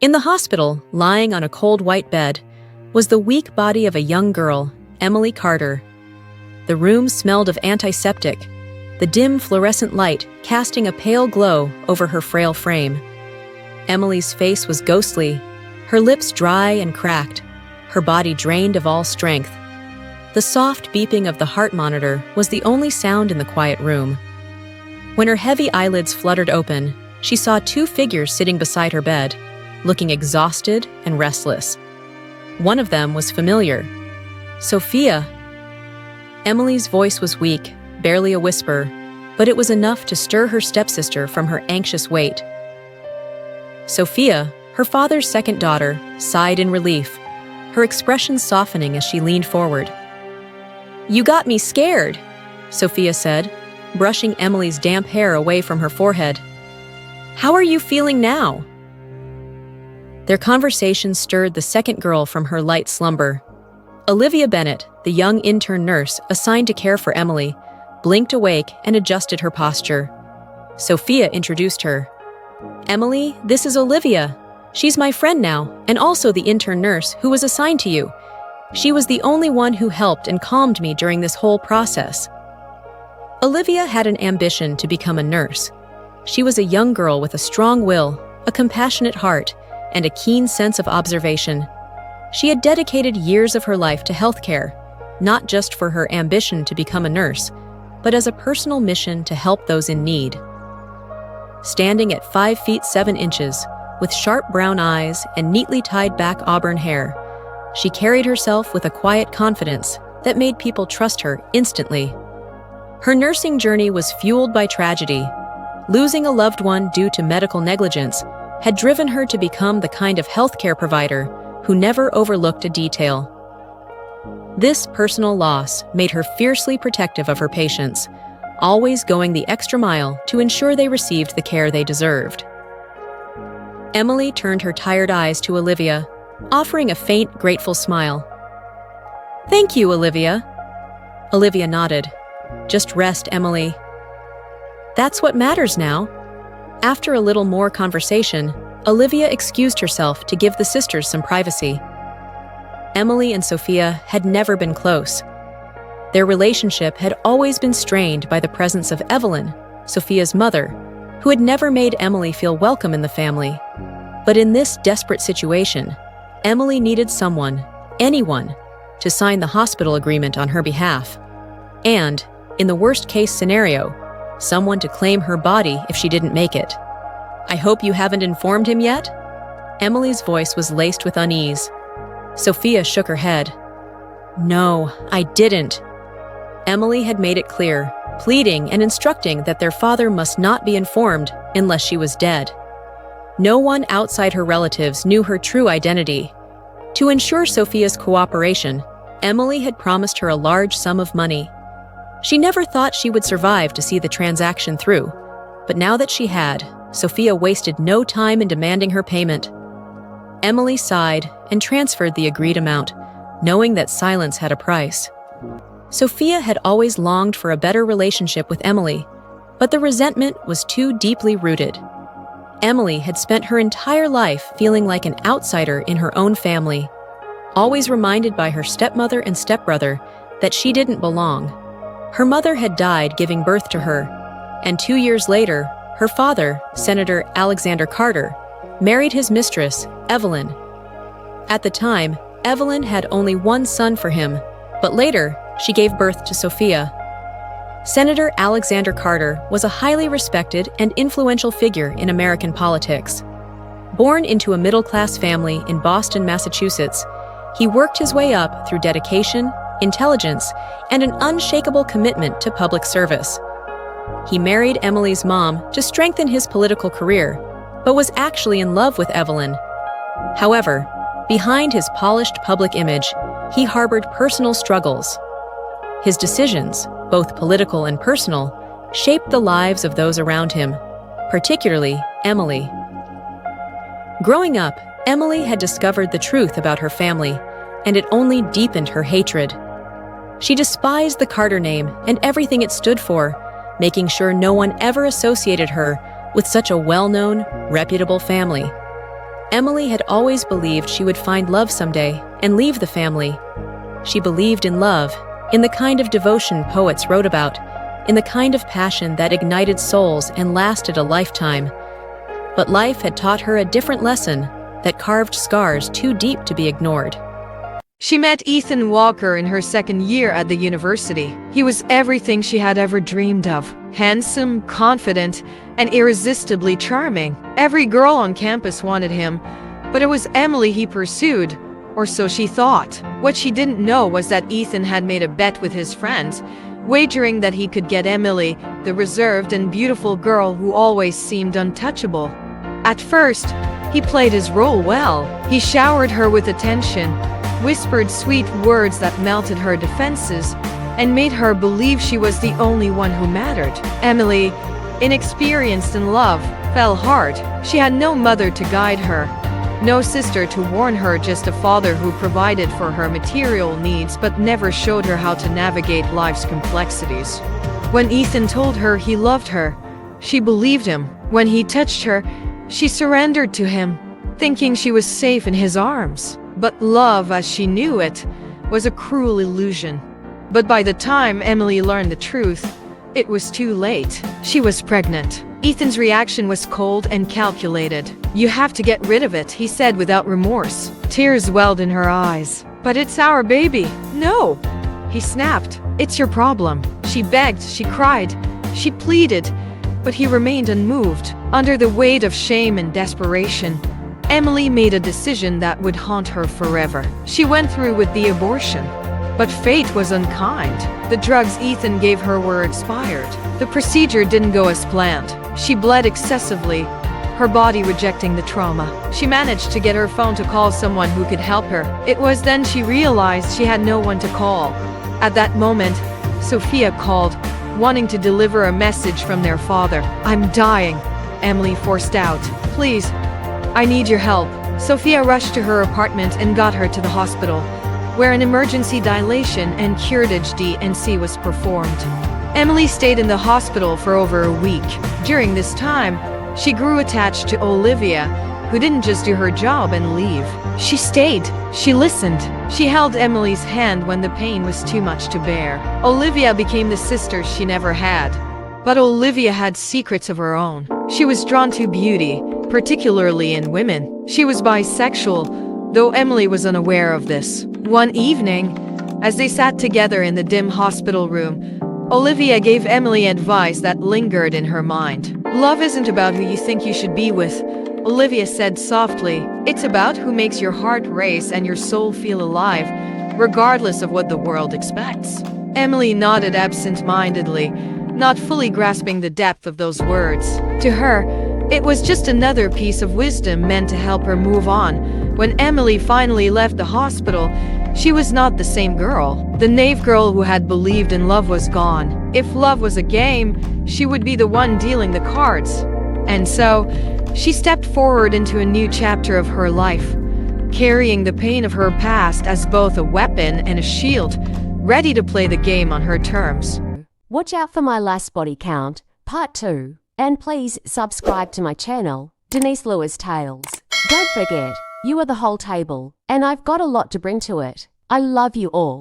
In the hospital, lying on a cold white bed, was the weak body of a young girl, Emily Carter. The room smelled of antiseptic, the dim fluorescent light casting a pale glow over her frail frame. Emily's face was ghostly, her lips dry and cracked, her body drained of all strength. The soft beeping of the heart monitor was the only sound in the quiet room. When her heavy eyelids fluttered open, she saw two figures sitting beside her bed, looking exhausted and restless. One of them was familiar. Sophia. Emily's voice was weak, barely a whisper, but it was enough to stir her stepsister from her anxious wait. Sophia, her father's second daughter, sighed in relief, her expression softening as she leaned forward. "You got me scared," Sophia said, brushing Emily's damp hair away from her forehead. "How are you feeling now?" Their conversation stirred the second girl from her light slumber. Olivia Bennett, the young intern nurse assigned to care for Emily, blinked awake and adjusted her posture. Sophia introduced her. "Emily, this is Olivia. She's my friend now, and also the intern nurse who was assigned to you. She was the only one who helped and calmed me during this whole process." Olivia had an ambition to become a nurse. She was a young girl with a strong will, a compassionate heart, and a keen sense of observation. She had dedicated years of her life to healthcare, not just for her ambition to become a nurse, but as a personal mission to help those in need. Standing at 5 feet 7 inches, with sharp brown eyes and neatly tied back auburn hair, she carried herself with a quiet confidence that made people trust her instantly. Her nursing journey was fueled by tragedy. Losing a loved one due to medical negligence had driven her to become the kind of healthcare provider who never overlooked a detail. This personal loss made her fiercely protective of her patients, always going the extra mile to ensure they received the care they deserved. Emily turned her tired eyes to Olivia, offering a faint, grateful smile. "Thank you, Olivia." Olivia nodded. "Just rest, Emily. That's what matters now." After a little more conversation, Olivia excused herself to give the sisters some privacy. Emily and Sophia had never been close. Their relationship had always been strained by the presence of Evelyn, Sophia's mother, who had never made Emily feel welcome in the family. But in this desperate situation, Emily needed someone, anyone, to sign the hospital agreement on her behalf. And, in the worst-case scenario, someone to claim her body if she didn't make it. "I hope you haven't informed him yet?" Emily's voice was laced with unease. Sophia shook her head. "No, I didn't." Emily had made it clear, pleading and instructing that their father must not be informed unless she was dead. No one outside her relatives knew her true identity. To ensure Sophia's cooperation, Emily had promised her a large sum of money. She never thought she would survive to see the transaction through, but now that she had, Sophia wasted no time in demanding her payment. Emily sighed and transferred the agreed amount, knowing that silence had a price. Sophia had always longed for a better relationship with Emily, but the resentment was too deeply rooted. Emily had spent her entire life feeling like an outsider in her own family, always reminded by her stepmother and stepbrother that she didn't belong. Her mother had died giving birth to her, and 2 years later, her father, Senator Alexander Carter, married his mistress, Evelyn. At the time, Evelyn had only one son for him, but later, she gave birth to Sophia. Senator Alexander Carter was a highly respected and influential figure in American politics. Born into a middle-class family in Boston, Massachusetts, he worked his way up through dedication, intelligence, and an unshakable commitment to public service. He married Emily's mom to strengthen his political career, but was actually in love with Evelyn. However, behind his polished public image, he harbored personal struggles. His decisions, both political and personal, shaped the lives of those around him, particularly Emily. Growing up, Emily had discovered the truth about her family, and it only deepened her hatred. She despised the Carter name and everything it stood for, making sure no one ever associated her with such a well-known, reputable family. Emily had always believed she would find love someday and leave the family. She believed in love, in the kind of devotion poets wrote about, in the kind of passion that ignited souls and lasted a lifetime. But life had taught her a different lesson that carved scars too deep to be ignored. She met Ethan Walker in her second year at the university. He was everything she had ever dreamed of. Handsome, confident, and irresistibly charming. Every girl on campus wanted him, but it was Emily he pursued, or so she thought. What she didn't know was that Ethan had made a bet with his friends, wagering that he could get Emily, the reserved and beautiful girl who always seemed untouchable. At first, he played his role well. He showered her with attention, whispered sweet words that melted her defenses, and made her believe she was the only one who mattered. Emily, inexperienced in love, fell hard. She had no mother to guide her, no sister to warn her, just a father who provided for her material needs but never showed her how to navigate life's complexities. When Ethan told her he loved her, she believed him. When he touched her, she surrendered to him, thinking she was safe in his arms. But love, as she knew it, was a cruel illusion. But by the time Emily learned the truth, it was too late. She was pregnant. Ethan's reaction was cold and calculated. "You have to get rid of it," he said without remorse. Tears welled in her eyes. "But it's our baby." "No," he snapped. "It's your problem." She begged, she cried, she pleaded, but he remained unmoved. Under the weight of shame and desperation, Emily made a decision that would haunt her forever. She went through with the abortion. But fate was unkind. The drugs Ethan gave her were expired. The procedure didn't go as planned. She bled excessively, her body rejecting the trauma. She managed to get her phone to call someone who could help her. It was then she realized she had no one to call. At that moment, Sophia called, wanting to deliver a message from their father. "I'm dying," Emily forced out. "Please, I need your help." Sophia rushed to her apartment and got her to the hospital, where an emergency dilation and curettage D&C was performed. Emily stayed in the hospital for over a week. During this time, she grew attached to Olivia, who didn't just do her job and leave. She stayed. She listened. She held Emily's hand when the pain was too much to bear. Olivia became the sister she never had. But Olivia had secrets of her own. She was drawn to beauty, particularly in women. She was bisexual, though Emily was unaware of this. One evening, as they sat together in the dim hospital room, Olivia gave Emily advice that lingered in her mind. "Love isn't about who you think you should be with," Olivia said softly. "It's about who makes your heart race and your soul feel alive, regardless of what the world expects." Emily nodded absent-mindedly, not fully grasping the depth of those words. To her, it was just another piece of wisdom meant to help her move on. When Emily finally left the hospital, she was not the same girl. The naive girl who had believed in love was gone. If love was a game, she would be the one dealing the cards. And so, she stepped forward into a new chapter of her life, carrying the pain of her past as both a weapon and a shield, ready to play the game on her terms. Watch out for my last body count, part 2. And please subscribe to my channel, Denise Lewis Tales. Don't forget, you are the whole table, and I've got a lot to bring to it. I love you all.